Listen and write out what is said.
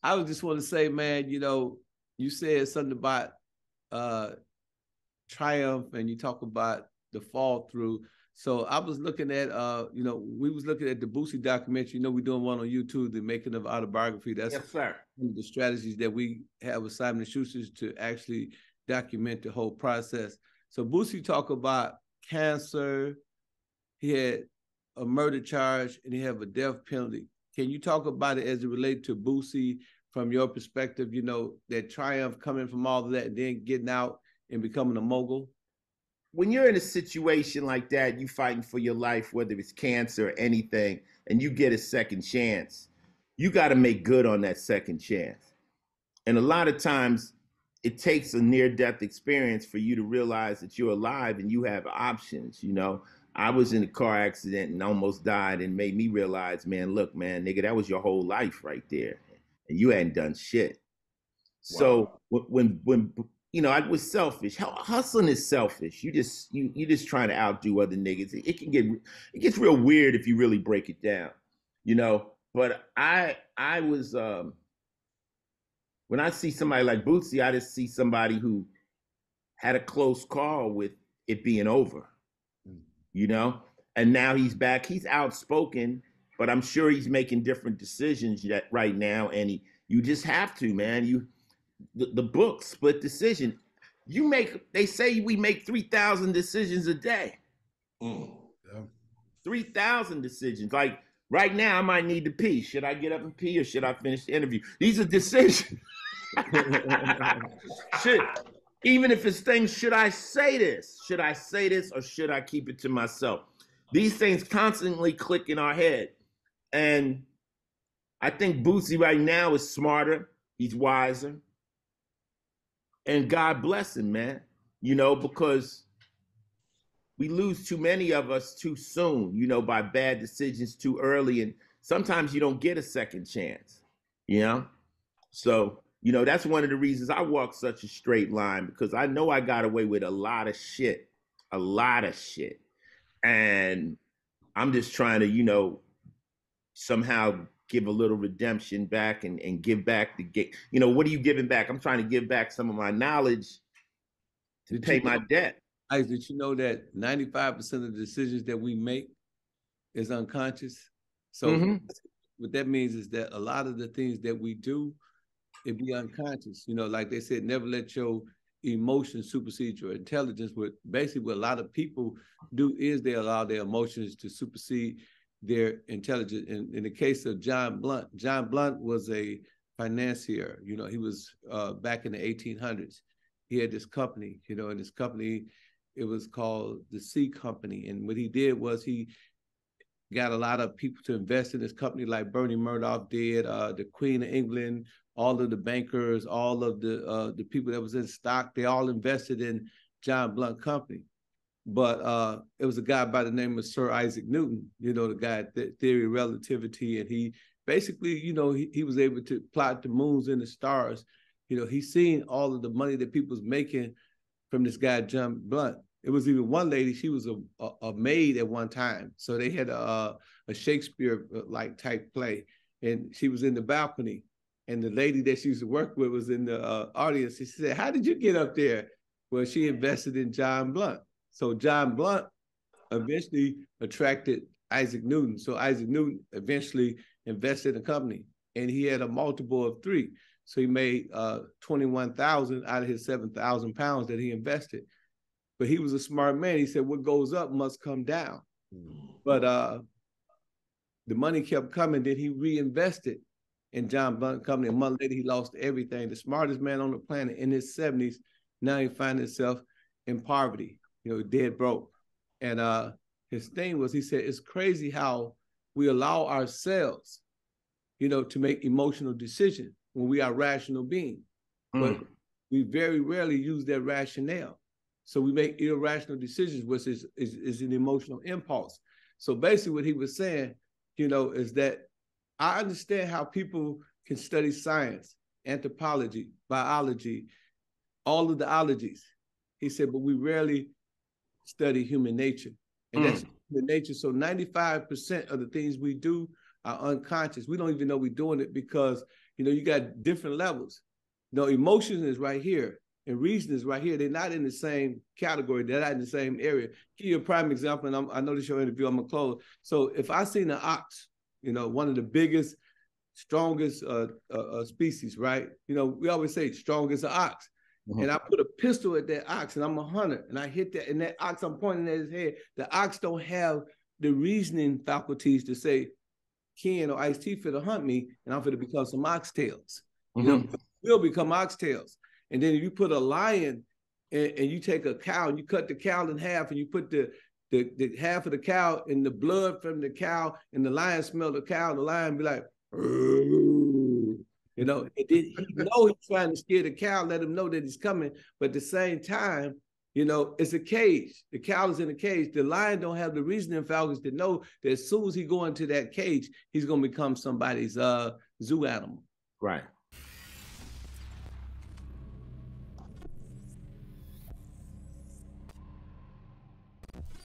I would just want to say, man, you said something about uh, triumph, and you talk about the fall through. So I was looking at, we was looking at the Boosie documentary. We're doing one on YouTube, the making of autobiography. That's Yes, sir. one of the strategies that we have with Simon & Schuster to actually document the whole process. So Boosie talk about cancer. He had a murder charge and he had a death penalty. Can you talk about it as it relates to Boosie from your perspective? That triumph coming from all of that and then getting out and becoming a mogul. When you're in a situation like that, you fighting for your life, whether it's cancer or anything, and you get a second chance, you got to make good on that second chance. And a lot of times it takes a near-death experience for you to realize that you're alive and you have options. I was in a car accident and almost died, and made me realize, man, look, man, nigga, that was your whole life right there. And you hadn't done shit. Wow. So when I was selfish. Hustling is selfish. You just trying to outdo other niggas. It gets real weird if you really break it down, But I was when I see somebody like Bootsy, I just see somebody who had a close call with it being over, And now he's back. He's outspoken, but I'm sure he's making different decisions right now. And you just have to, man. The book Split Decision. They say we make 3,000 decisions a day. Yeah. 3,000 decisions. Like right now, I might need to pee. Should I get up and pee or should I finish the interview? These are decisions. Even if it's things, should I say this? Should I say this or should I keep it to myself? These things constantly click in our head. And I think Boosie right now is smarter. He's wiser. And God bless him, man, because we lose too many of us too soon, by bad decisions too early. And sometimes you don't get a second chance, So, that's one of the reasons I walk such a straight line, because I know I got away with a lot of shit. And I'm just trying to, somehow give a little redemption back and give back what are you giving back? I'm trying to give back some of my knowledge to pay my debt. Did you know that 95% of the decisions that we make is unconscious? So what that means is that a lot of the things that we do, it be unconscious. Like they said, never let your emotions supersede your intelligence. Basically what a lot of people do is they allow their emotions to supersede their intelligence. In the case of John Blunt was a financier. He was back in the 1800s. He had this company, and this company, it was called the C Company. And what he did was he got a lot of people to invest in this company, like Bernie Murdoch did, the Queen of England, all of the bankers, all of the people that was in stock, they all invested in John Blunt Company. But it was a guy by the name of Sir Isaac Newton, the guy at the theory of relativity. And he basically, he was able to plot the moons and the stars. He's seen all of the money that people's making from this guy, John Blunt. It was even one lady, she was a maid at one time. So they had a Shakespeare-like type play. And she was in the balcony. And the lady that she used to work with was in the audience. She said, "How did you get up there?" Well, she invested in John Blunt. So John Blunt eventually attracted Isaac Newton. So Isaac Newton eventually invested in the company, and he had a multiple of 3. So he made 21,000 out of his 7,000 pounds that he invested. But he was a smart man. He said, what goes up must come down. But the money kept coming. Then he reinvested in John Blunt Company. A month later, he lost everything. The smartest man on the planet in his 70s. Now he finds himself in poverty. Dead broke. And his thing was, he said, it's crazy how we allow ourselves, to make emotional decisions when we are rational beings. But we very rarely use that rationale. So we make irrational decisions, which is an emotional impulse. So basically what he was saying, is that I understand how people can study science, anthropology, biology, all of the ologies. He said, but we rarely study human nature. And that's human nature. So 95% of the things we do are unconscious. We don't even know we're doing it because You got different levels. Emotion is right here and reason is right here. They're not in the same category. They're not in the same area. Give you a prime example, and I know this is your interview, I'm gonna close. So if I seen an ox, one of the biggest, strongest species, right? We always say strong as an ox. And I put a pistol at that ox, and I'm a hunter, and I hit that, and that ox, I'm pointing at his head. The ox don't have the reasoning faculties to say, Ken or Ice-T finna hunt me, and I'm finna become some oxtails. We'll become oxtails. And then if you put a lion and you take a cow and you cut the cow in half and you put the half of the cow in the blood from the cow, and the lion smell the cow, and the lion be like, and then he's trying to scare the cow, let him know that he's coming. But at the same time, it's a cage. The cow is in a cage. The lion don't have the reasoning faculties to know that as soon as he go into that cage, he's going to become somebody's zoo animal. Right.